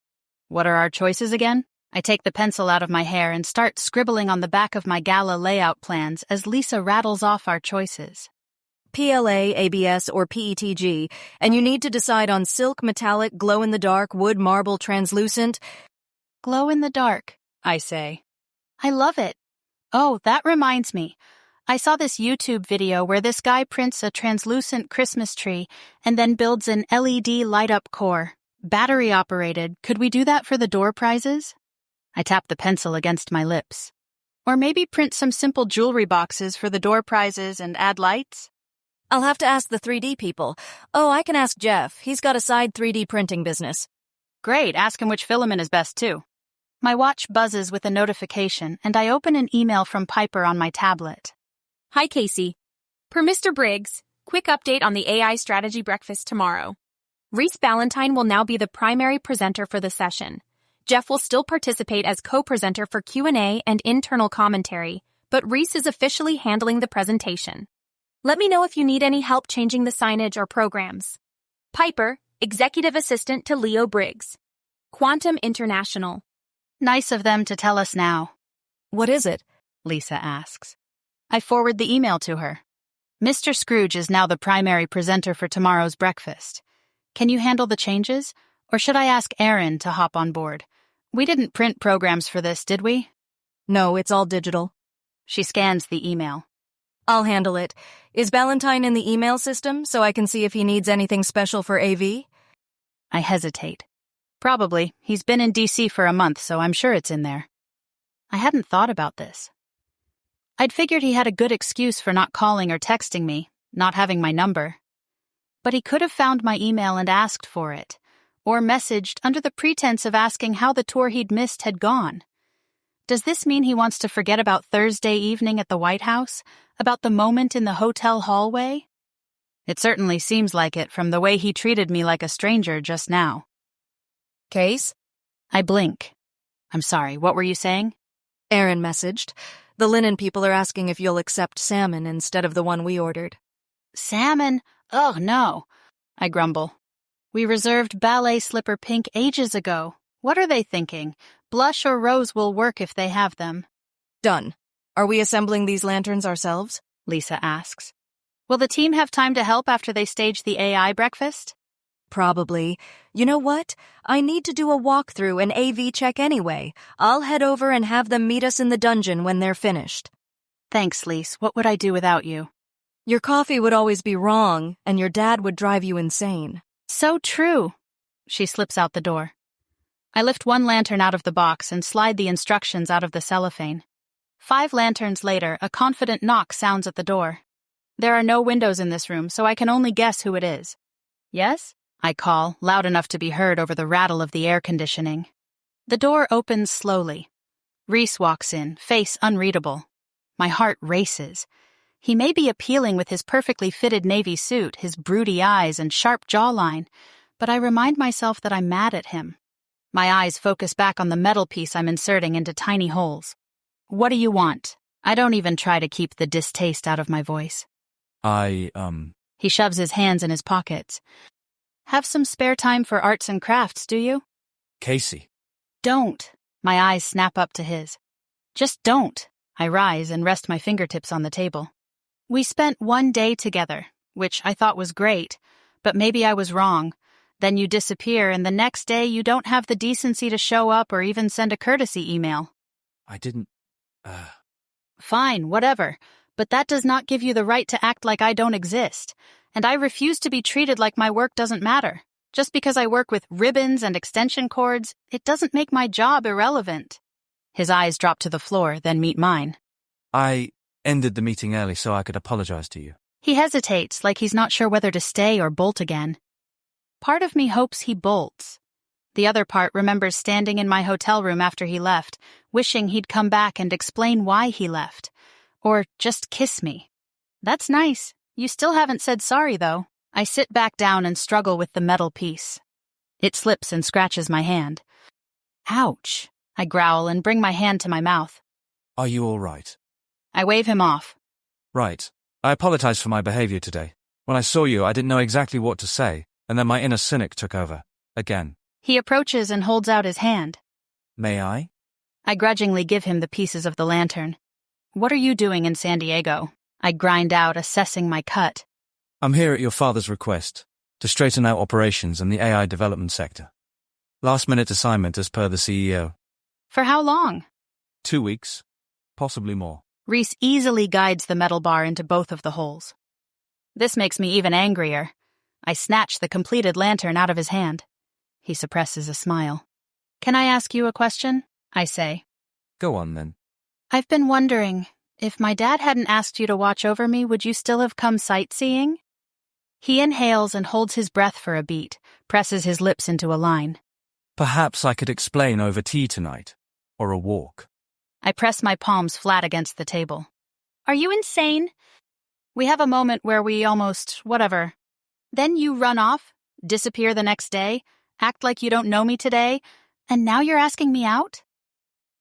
What are our choices again? I take the pencil out of my hair and start scribbling on the back of my gala layout plans as Lisa rattles off our choices.
PLA, ABS, or PETG, and you need to decide on silk, metallic, glow-in-the-dark, wood, marble, translucent.
Glow-in-the-dark, I say. I love it. Oh, that reminds me. I saw this YouTube video where this guy prints a translucent Christmas tree and then builds an LED light-up core. Battery-operated. Could we do that for the door prizes? I tap the pencil against my lips. Or maybe print some simple jewelry boxes for the door prizes and add lights?
I'll have to ask the 3D people. Oh, I can ask Jeff. He's got a side 3D printing business.
Great, ask him which filament is best too. My watch buzzes with a notification, and I open an email from Piper on my tablet.
Hi, Casey. Per Mr. Briggs, quick update on the AI strategy breakfast tomorrow. Rhys Ballantyne will now be the primary presenter for the session. Jeff will still participate as co-presenter for Q&A and internal commentary, but Rhys is officially handling the presentation. Let me know if you need any help changing the signage or programs. Piper, Executive Assistant to Leo Briggs. Quantum International.
Nice of them to tell us now.
What is it?
Lisa asks. I forward the email to her. Mr. Scrooge is now the primary presenter for tomorrow's breakfast. Can you handle the changes? Or should I ask Aaron to hop on board? We didn't print programs for this, did we?
No, it's all digital.
She scans the email.
I'll handle it. Is Ballantyne in the email system so I can see if he needs anything special for AV?
I hesitate. Probably. He's been in DC for a month, so I'm sure it's in there. I hadn't thought about this. I'd figured he had a good excuse for not calling or texting me, not having my number. But he could have found my email and asked for it, or messaged under the pretense of asking how the tour he'd missed had gone. Does this mean he wants to forget about Thursday evening at the White House? About the moment in the hotel hallway? It certainly seems like it from the way he treated me like a stranger just now.
Case?
I blink. I'm sorry, what were you saying?
Aaron messaged. The linen people are asking if you'll accept salmon instead of the one we ordered.
Salmon? Oh, no. I grumble. We reserved ballet slipper pink ages ago. What are they thinking? Blush or rose will work if they have them.
Done. Are we assembling these lanterns ourselves?
Lisa asks. Will the team have time to help after they stage the AI breakfast?
Probably. You know what? I need to do a walkthrough and AV check anyway. I'll head over and have them meet us in the dungeon when they're finished.
Thanks, Lise. What would I do without you?
Your coffee would always be wrong, and your dad would drive you insane.
So true. She slips out the door. I lift one lantern out of the box and slide the instructions out of the cellophane. 5 lanterns later, a confident knock sounds at the door. There are no windows in this room, so I can only guess who it is. Yes? I call, loud enough to be heard over the rattle of the air conditioning. The door opens slowly. Rhys walks in, face unreadable. My heart races. He may be appealing with his perfectly fitted navy suit, his broody eyes and sharp jawline, but I remind myself that I'm mad at him. My eyes focus back on the metal piece I'm inserting into tiny holes. What do you want? I don't even try to keep the distaste out of my voice.
He
shoves his hands in his pockets. Have some spare time for arts and crafts, do you?
Casey.
Don't. My eyes snap up to his. Just don't. I rise and rest my fingertips on the table. We spent one day together, which I thought was great, but maybe I was wrong. Then you disappear, and the next day you don't have the decency to show up or even send a courtesy email.
I didn't,
Fine, whatever, but that does not give you the right to act like I don't exist, and I refuse to be treated like my work doesn't matter. Just because I work with ribbons and extension cords, it doesn't make my job irrelevant. His eyes drop to the floor, then meet mine.
I ended the meeting early so I could apologize to you.
He hesitates, like he's not sure whether to stay or bolt again. Part of me hopes he bolts. The other part remembers standing in my hotel room after he left, wishing he'd come back and explain why he left. Or just kiss me. That's nice. You still haven't said sorry, though. I sit back down and struggle with the metal piece. It slips and scratches my hand. Ouch. I growl and bring my hand to my mouth.
Are you all right?
I wave him off.
Right. I apologize for my behavior today. When I saw you, I didn't know exactly what to say, and then my inner cynic took over. Again.
He approaches and holds out his hand.
May I?
I grudgingly give him the pieces of the lantern. What are you doing in San Diego? I grind out, assessing my cut.
I'm here at your father's request, to straighten out operations in the AI development sector. Last-minute assignment as per the CEO.
For how long?
2 weeks. Possibly more.
Rhys easily guides the metal bar into both of the holes. This makes me even angrier. I snatch the completed lantern out of his hand. He suppresses a smile. Can I ask you a question? I say.
Go on, then.
I've been wondering, if my dad hadn't asked you to watch over me, would you still have come sightseeing? He inhales and holds his breath for a beat, presses his lips into a line.
Perhaps I could explain over tea tonight, or a walk.
I press my palms flat against the table. Are you insane? We have a moment where we almost, whatever. Then you run off, disappear the next day, act like you don't know me today, and now you're asking me out?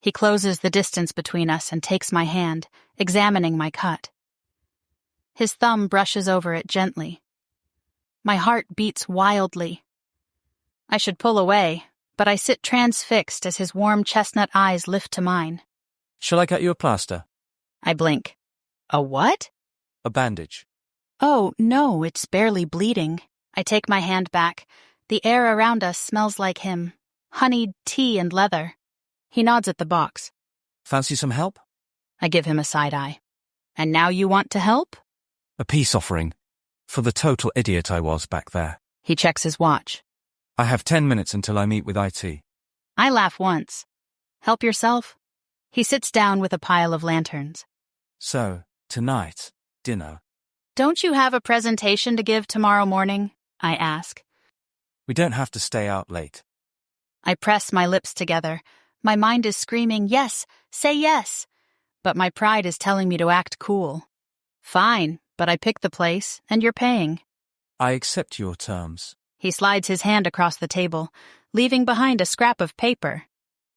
He closes the distance between us and takes my hand, examining my cut. His thumb brushes over it gently. My heart beats wildly. I should pull away, but I sit transfixed as his warm chestnut eyes lift to mine.
Shall I cut you a plaster?
I blink. A what?
A bandage.
Oh, no, it's barely bleeding. I take my hand back. The air around us smells like him. Honeyed tea and leather. He nods at the box.
Fancy some help?
I give him a side eye. And now you want to help?
A peace offering. For the total idiot I was back there.
He checks his watch.
I have 10 minutes until I meet with IT.
I laugh once. Help yourself? He sits down with a pile of lanterns.
So, tonight, dinner.
Don't you have a presentation to give tomorrow morning? I ask.
We don't have to stay out late.
I press my lips together. My mind is screaming, yes, say yes. But my pride is telling me to act cool. Fine, but I picked the place, and you're paying.
I accept your terms.
He slides his hand across the table, leaving behind a scrap of paper.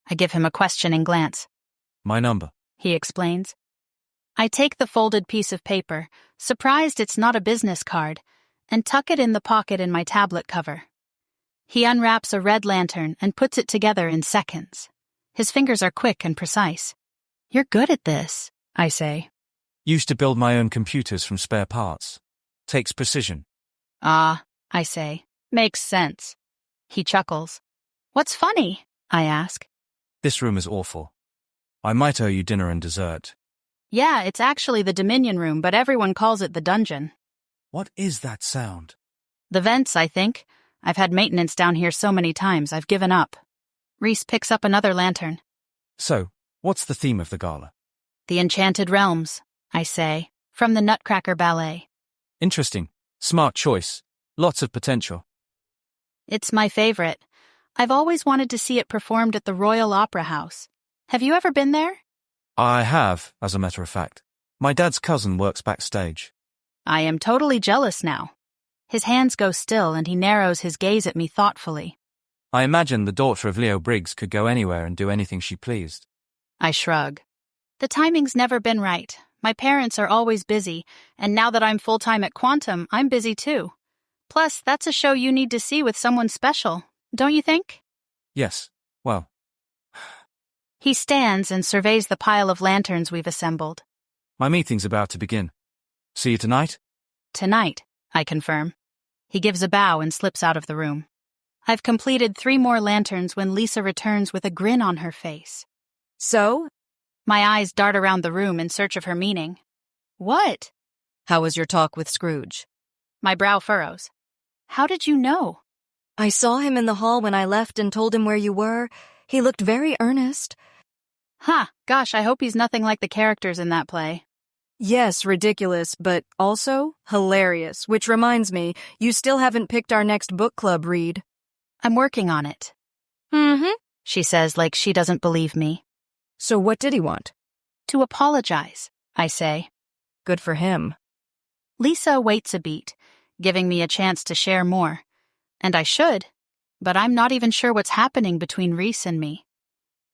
I give him a questioning glance.
My number,
he explains. I take the folded piece of paper, surprised it's not a business card, and tuck it in the pocket in my tablet cover. He unwraps a red lantern and puts it together in seconds. His fingers are quick and precise. You're good at this, I say.
Used to build my own computers from spare parts. Takes precision.
Ah, I say. Makes sense. He chuckles. What's funny? I ask.
This room is awful. I might owe you dinner and dessert.
Yeah, it's actually the Dominion Room, but everyone calls it the dungeon.
What is that sound?
The vents, I think. I've had maintenance down here so many times, I've given up. Rhys picks up another lantern.
So, what's the theme of the gala?
The Enchanted Realms, I say, from the Nutcracker Ballet.
Interesting. Smart choice. Lots of potential.
It's my favorite. I've always wanted to see it performed at the Royal Opera House. Have you ever been there?
I have, as a matter of fact. My dad's cousin works backstage.
I am totally jealous now. His hands go still and he narrows his gaze at me thoughtfully.
I imagine the daughter of Leo Briggs could go anywhere and do anything she pleased.
I shrug. The timing's never been right. My parents are always busy, and now that I'm full-time at Quantum, I'm busy too. Plus, that's a show you need to see with someone special, don't you think?
Yes. Well,
He stands and surveys the pile of lanterns we've assembled.
my meeting's about to begin. See you tonight?
Tonight, I confirm. He gives a bow and slips out of the room. I've completed 3 more lanterns when Lisa returns with a grin on her face.
So,
My eyes dart around the room in search of her meaning. What?
how was your talk with Scrooge?
My brow furrows. How did you know?
I saw him in the hall when I left and told him where you were. He looked very earnest.
Gosh, I hope he's nothing like the characters in that play.
Yes, ridiculous, but also hilarious, which reminds me, you still haven't picked our next book club read.
I'm working on it. She says like she doesn't believe me.
So what did he want?
To apologize, I say.
Good for him.
Lisa waits a beat, giving me a chance to share more. And I should, but I'm not even sure what's happening between Rhys and me.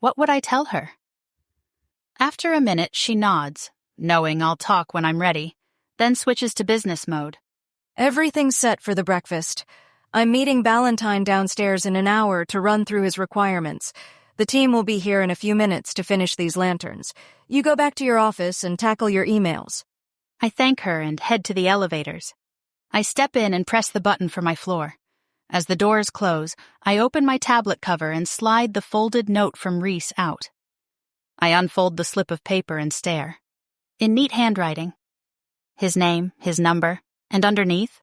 What would I tell her? After a minute, she nods, knowing I'll talk when I'm ready, then switches to business mode.
Everything's set for the breakfast. I'm meeting Ballantyne downstairs in an hour to run through his requirements. The team will be here in a few minutes to finish these lanterns. You go back to your office and tackle your emails.
I thank her and head to the elevators. I step in and press the button for my floor. As the doors close, I open my tablet cover and slide the folded note from Rhys out. I unfold the slip of paper and stare. In neat handwriting. His name, his number, and underneath,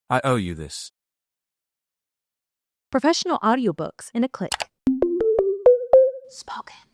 I owe you this.
Professional audiobooks in a click.
Spoken.